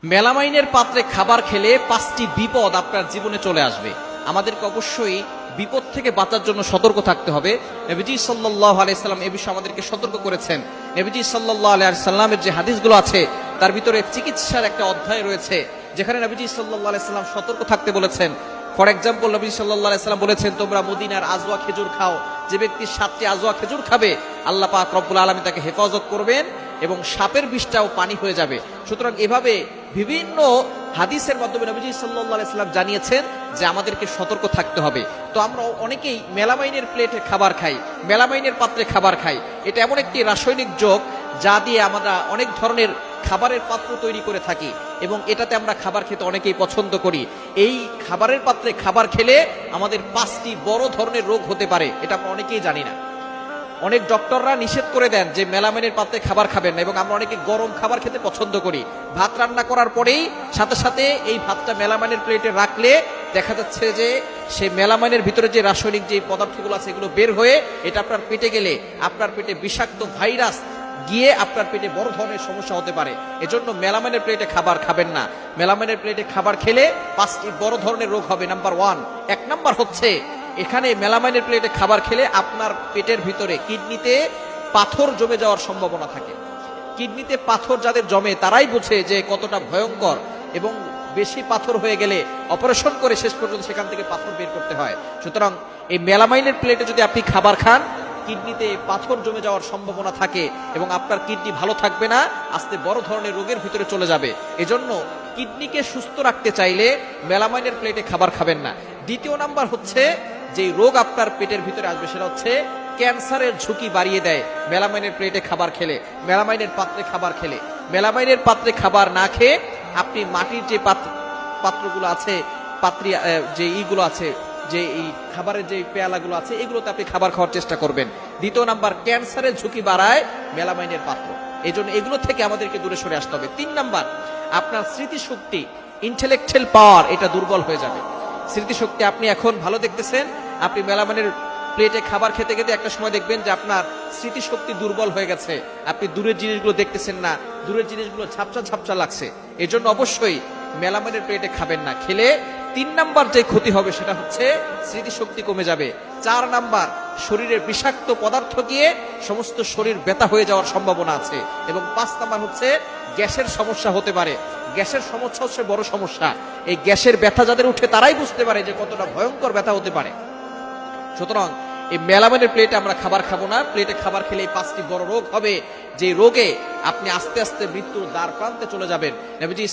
মেলামাইনের পাত্রে খাবার খেলে 5টি বিপদ আপনার জীবনে চলে আসবে। আমাদেরকে অবশ্যই বিপদ থেকে বাঁচার জন্য সতর্ক থাকতে হবে। নবীজি সাল্লাল্লাহু আলাইহি সাল্লাম এই বিষয়ে আমাদেরকে সতর্ক করেছেন। নবীজি সাল্লাল্লাহু আলাইহি সাল্লামের যে হাদিসগুলো আছে তার ভিতরে চিকিৎসার একটা অধ্যায় রয়েছে, যেখানে নবীজি সাল্লাল্লাহু আলাইহি সাল্লাম সতর্ক থাকতে বলেছেন। ফর এক্সাম্পল, নবী সাল্লাল্লাহু আলাইহি সাল্লাম বলেছেন, তোমরা মদিনার আজওয়া খেজুর খাও। যে ব্যক্তি 7টি আজওয়া খেজুর খাবে, আল্লাহ পাক রব্বুল আলামিন তাকে হেফাজত করবেন এবং সাপের বিষটাও পানি হয়ে যাবে। সুতরাং এভাবে বিভিন্ন হাদিসের মাধ্যমে নবীজি সাল্লাল্লাহু আলাইহি সাল্লাম জানিয়েছেন যে আমাদেরকে সতর্ক থাকতে হবে। তো আমরা অনেকেই মেলামাইনের প্লেটে খাবার খাই, মেলামাইনের পাত্রে খাবার খাই। এটা এমন একটি রাসায়নিক যোগ যা দিয়ে আমরা অনেক ধরনের খাবারের পাত্র তৈরি করে থাকি এবং এটাতে আমরা খাবার খেতে অনেকেই পছন্দ করি। এই খাবারের পাত্রে খাবার খেলে আমাদের 5টি বড় ধরনের রোগ হতে পারে, এটা আমরা অনেকেই জানি না। অনেক ডক্টররা নিষেধ করে দেন যে মেলামাইনের পাত্রে খাবার খাবেন না, এবং আমরা অনেকে গরম খাবার খেতে পছন্দ করি। ভাত রান্না করার পরেই সাথে সাথে এই ভাতটা মেলামাইনের প্লেটে রাখলে দেখা যাচ্ছে যে সেই মেলামাইনের ভিতরে যে রাসায়নিক যে পদার্থগুলো আছে এগুলো বের হয়ে এটা আপনার পেটে গেলে আপনার পেটে বিষাক্ত ভাইরাস গিয়ে আপনার পেটে বড় ধরনের সমস্যা হতে পারে। এজন্য মেলামাইনের প্লেটে খাবার খাবেন না। মেলামাইনের প্লেটে খাবার খেলে 5টি বড় ধরনের রোগ হবে। নাম্বার 1, 1 নাম্বার হচ্ছে, এখানে মেলামাইনের প্লেটে খাবার খেলে আপনার পেটের ভিতরে কিডনিতে পাথর জমে যাওয়ার সম্ভাবনা থাকে। কিডনিতে পাথর যাদের জমে তারাই বোঝে যে কতটা ভয়ঙ্কর, এবং বেশি পাথর হয়ে গেলে অপারেশন করে শেষ পর্যন্ত সেখান থেকে পাথর বের করতে হয়। সুতরাং এই মেলামাইনের প্লেটে যদি আপনি খাবার খান, কিডনিতে পাথর জমে যাওয়ার সম্ভাবনা থাকে এবং আপনার কিডনি ভালো থাকবে না, আস্তে বড় ধরনের রোগের ভিতরে চলে যাবে। এজন্য কিডনিকে সুস্থ রাখতে চাইলে মেলামাইনের প্লেটে খাবার খাবেন না। দ্বিতীয় নাম্বার হচ্ছে, যে রোগ আপনার পেটের ভিতরে আসবে সেটা হচ্ছে ক্যান্সারের ঝুঁকি বাড়িয়ে দেয় মেলামাইনের প্লেটে খাবার খেলে, মেলামাইনের পাত্রে খাবার খেলে। মেলামাইনের পাত্রে খাবার না খেয়ে আপনি মাটির যে পাত্রগুলো আছে, পাত্রী যে ইগুলো আছে, যে এই খাবারের যে পেয়ালাগুলো আছে, এগুলোতে আপনি খাবার খাওয়ার চেষ্টা করবেন। দ্বিতীয় নাম্বার, ক্যান্সারের ঝুঁকি বাড়ায় মেলামাইনের পাত্র, এই জন্য এগুলো থেকে আমাদেরকে দূরে সরে আসতে হবে। 3 নাম্বার, আপনার স্মৃতিশক্তি, ইন্টেলেকচুয়াল পাওয়ার এটা দুর্বল হয়ে যাবে। স্মৃতিশক্তি, আপনি এখন ভালো দেখতেছেন, আপনি মেলামাইনের প্লেটে খাবার খেতে খেতে একটা সময় দেখবেন যে আপনার স্মৃতিশক্তি দুর্বল হয়ে গেছে, আপনি দূরের জিনিসগুলো দেখতেছেন না, দূরের জিনিসগুলো ঝাপসা ঝাপসা লাগছে। এই জন্য অবশ্যই মেলামাইনের প্লেটে খাবেন না। খেলে 3 নাম্বার যে ক্ষতি হবে সেটা হচ্ছে স্মৃতিশক্তি কমে যাবে। 4 নাম্বার, শরীরের বিষাক্ত পদার্থ গিয়ে সমস্ত শরীর ব্যথা হয়ে যাওয়ার সম্ভাবনা আছে। এবং 5 নাম্বার হচ্ছে গ্যাসের সমস্যা হতে পারে। গ্যাসের সমস্যা হচ্ছে বড় সমস্যা। এই গ্যাসের ব্যথা যাদের উঠে তারাই বুঝতে পারে যে কতটা ভয়ঙ্কর ব্যথা হতে পারে। সুতরাং এই মেলামাইনের প্লেটে আমরা খাবার খাবো না। প্লেটে খাবার খেলে এই 5টি বড় রোগ হবে, যে রোগে আপনি আস্তে আস্তে মৃত্যুর দ্বার প্রান্তে চলে যাবেন। নবীজি